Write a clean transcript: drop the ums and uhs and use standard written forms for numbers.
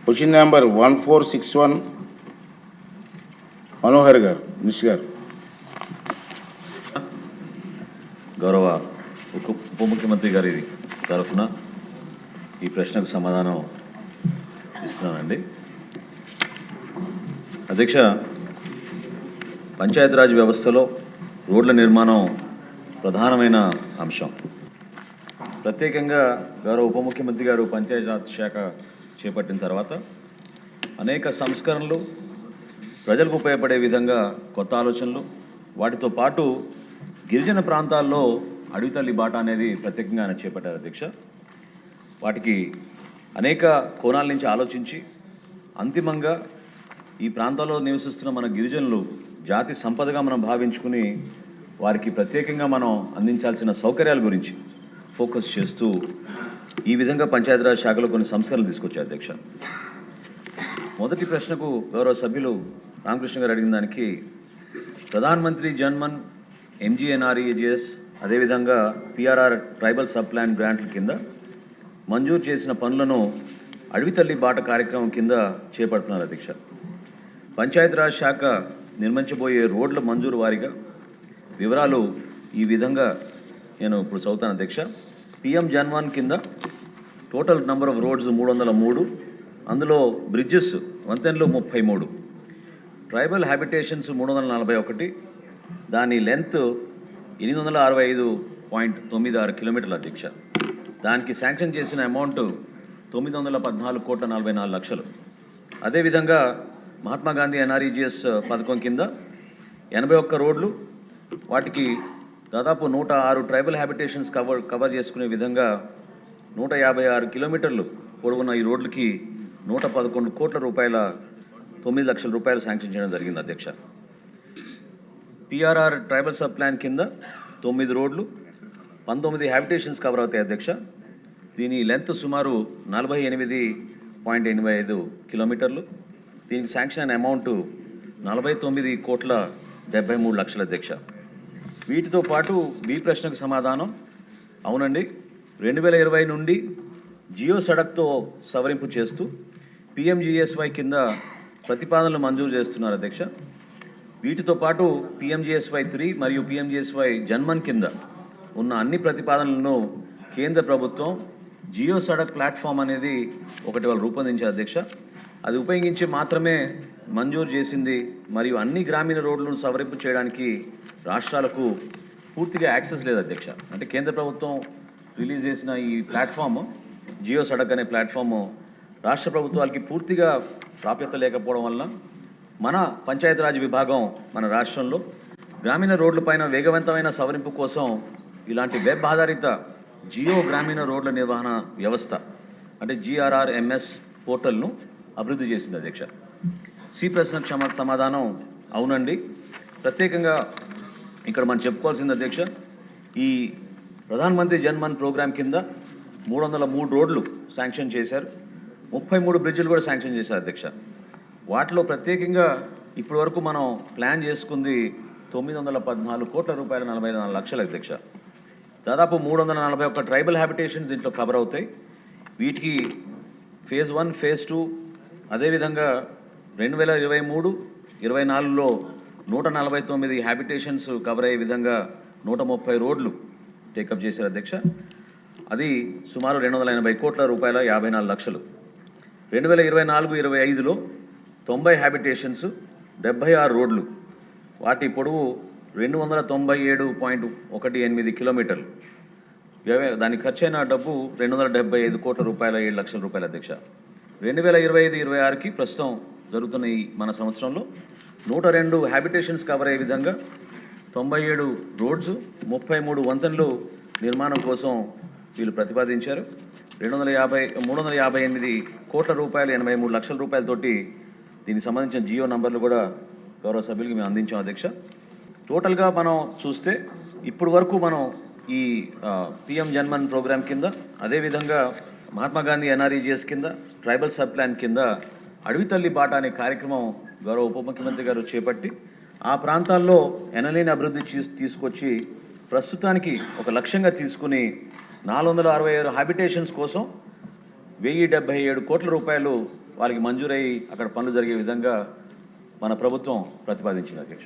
Question number 1461 Manohar గారు మినిష్ గారు. గౌరవ ఉప ముఖ్యమంత్రి గారి తరఫున ఈ ప్రశ్నకు సమాధానం ఇస్తున్నానండి. అధ్యక్ష, పంచాయతీరాజ్ వ్యవస్థలో రోడ్ల నిర్మాణం ప్రధానమైన అంశం. ప్రత్యేకంగా గౌరవ ఉప ముఖ్యమంత్రి గారు పంచాయతీరాజ్ శాఖ చేపట్టిన తర్వాత అనేక సంస్కరణలు, ప్రజలకు ఉపయోగపడే విధంగా కొత్త ఆలోచనలు, వాటితో పాటు గిరిజన ప్రాంతాల్లో అడవి తల్లి బాట అనేది ప్రత్యేకంగా ఆయన చేపట్టారు అధ్యక్ష. వాటికి అనేక కోణాల నుంచి ఆలోచించి అంతిమంగా ఈ ప్రాంతాల్లో నివసిస్తున్న మన గిరిజనులు జాతి సంపదగా మనం భావించుకుని వారికి ప్రత్యేకంగా మనం అందించాల్సిన సౌకర్యాల గురించి ఫోకస్ చేస్తూ ఈ విధంగా పంచాయతీరాజ్ శాఖలో కొన్ని సంస్కరణలు తీసుకొచ్చారు అధ్యక్ష. మొదటి ప్రశ్నకు గౌరవ సభ్యులు రామకృష్ణ గారు అడిగిన దానికి ప్రధాన్ మంత్రి జన్మన్ ఎంజీఎన్ఆర్ఈజీఎస్ అదేవిధంగా పిఆర్ఆర్ ట్రైబల్ సబ్ ప్లాన్ గ్రాంట్ల కింద మంజూరు చేసిన పనులను అడవి తల్లి బాట కార్యక్రమం కింద చేపడుతున్నారు అధ్యక్ష. పంచాయతీరాజ్ శాఖ నిర్మించబోయే రోడ్ల మంజూరు వారీగా వివరాలు ఈ విధంగా నేను ఇప్పుడు చదువుతాను అధ్యక్ష. పిఎం జన్మన్ కింద టోటల్ నంబర్ ఆఫ్ రోడ్స్ 303, అందులో బ్రిడ్జెస్ వంతెనలు 33, ట్రైబల్ హ్యాబిటేషన్స్ 341, దాని లెంత్ 865.96 కిలోమీటర్ల అధ్యక్ష. దానికి శాంక్షన్ చేసిన అమౌంట్ 914,44,00,000. అదేవిధంగా మహాత్మా గాంధీ ఎన్ఆర్ఈజీఎస్ పథకం కింద 81 రోడ్లు, వాటికి దాదాపు 106 ట్రైబల్ హ్యాబిటేషన్స్ కవర్ చేసుకునే విధంగా 156 కిలోమీటర్లు పొడవున్న ఈ రోడ్లకి 111 కోట్ల రూపాయల 9 లక్షల రూపాయలు శాంక్షన్ చేయడం జరిగింది అధ్యక్ష. పిఆర్ఆర్ ట్రైబల్ సబ్ ప్లాన్ కింద 9 రోడ్లు, 19 హ్యాబిటేషన్స్ కవర్ అవుతాయి అధ్యక్ష. దీని లెంత్ సుమారు 48.85 కిలోమీటర్లు. దీనికి శాంక్షన్ అయిన అమౌంట్ 49,73,00,000 అధ్యక్ష. వీటితో పాటు మీ ప్రశ్నకు సమాధానం అవునండి. 2020 నుండి జియో సడక్తో సవరింపు చేస్తూ పిఎంజిఎస్వై కింద ప్రతిపాదనలు మంజూరు చేస్తున్నారు అధ్యక్ష. వీటితో పాటు పిఎంజిఎస్వై 3 మరియు పిఎంజిఎస్వై జన్మన్ కింద ఉన్న అన్ని ప్రతిపాదనలను కేంద్ర ప్రభుత్వం జియో సడక్ ప్లాట్ఫామ్ అనేది ఒకటి వాళ్ళు రూపొందించారు అధ్యక్ష. అది ఉపయోగించి మాత్రమే మంజూరు చేసింది మరియు అన్ని గ్రామీణ రోడ్లను సవరింపు చేయడానికి రాష్ట్రాలకు పూర్తిగా యాక్సెస్ లేదు అధ్యక్ష. అంటే కేంద్ర ప్రభుత్వం రిలీజ్ చేసిన ఈ ప్లాట్ఫామ్ జియో సడక్ అనే ప్లాట్ఫామ్ రాష్ట్ర ప్రభుత్వాలకి పూర్తిగా ప్రాప్యత లేకపోవడం వల్ల మన పంచాయతీరాజ్ విభాగం మన రాష్ట్రంలో గ్రామీణ రోడ్లపైన వేగవంతమైన సవరింపు కోసం ఇలాంటి వెబ్ ఆధారిత జియో గ్రామీణ రోడ్ల నిర్వహణ వ్యవస్థ అంటే GRRMS పోర్టల్ను అభివృద్ధి చేసింది అధ్యక్ష. సి ప్రశ్నకు సమాధానం అవునండి. ప్రత్యేకంగా ఇక్కడ మనం చెప్పుకోవాల్సింది అధ్యక్ష, ఈ ప్రధాన్ మంత్రి జన్మన్ ప్రోగ్రాం కింద 303 రోడ్లు శాంక్షన్ చేశారు, 33 బ్రిడ్జిలు కూడా శాంక్షన్ చేశారు అధ్యక్ష. వాటిలో ప్రత్యేకంగా ఇప్పటి వరకు మనం ప్లాన్ చేసుకుంది 914 కోట్ల రూపాయల 44 లక్షల అధ్యక్ష. దాదాపు 341 ట్రైబల్ హ్యాబిటేషన్స్ దీంట్లో కవర్ అవుతాయి. వీటికి ఫేజ్ 1, ఫేజ్ 2 అదేవిధంగా 2023-24లో 149 హ్యాబిటేషన్స్ కవర్ అయ్యే విధంగా 130 రోడ్లు టేకప్ చేశారు అధ్యక్ష. అది సుమారు 280 కోట్ల రూపాయల 54 లక్షలు. 2024-25లో 90 హ్యాబిటేషన్స్ 76 రోడ్లు, వాటి పొడవు 297.18 కిలోమీటర్లు. దానికి ఖర్చైన డబ్బు 275 కోట్ల రూపాయల 7 లక్షల రూపాయల అధ్యక్ష. 2025-26కి ప్రస్తుతం జరుగుతున్న ఈ మన సంవత్సరంలో 102 హ్యాబిటేషన్స్ కవర్ అయ్యే విధంగా 97 రోడ్స్, 33 వంతెనలు నిర్మాణం కోసం వీళ్ళు ప్రతిపాదించారు. 358 కోట్ల రూపాయలు 83 లక్షల రూపాయలతోటి దీనికి సంబంధించిన జియో నంబర్లు కూడా గౌరవ సభ్యులకి మేము అందించాం అధ్యక్ష. టోటల్గా మనం చూస్తే ఇప్పుడు వరకు మనం ఈ పిఎం జన్మన్ ప్రోగ్రాం కింద అదేవిధంగా మహాత్మా గాంధీ ఎన్ఆర్ఈజీఎస్ కింద ట్రైబల్ సబ్ ప్లాన్ కింద అడవి తల్లి బాట అనే కార్యక్రమం గౌరవ ఉప ముఖ్యమంత్రి గారు చేపట్టి ఆ ప్రాంతాల్లో ఎనలేని అభివృద్ధి తీసుకొచ్చి ప్రస్తుతానికి ఒక లక్ష్యంగా తీసుకుని 466 హ్యాబిటేషన్స్ కోసం 1077 కోట్ల రూపాయలు వారికి మంజూరై అక్కడ పనులు జరిగే విధంగా మన ప్రభుత్వం ప్రతిపాదించింది అధ్యక్ష.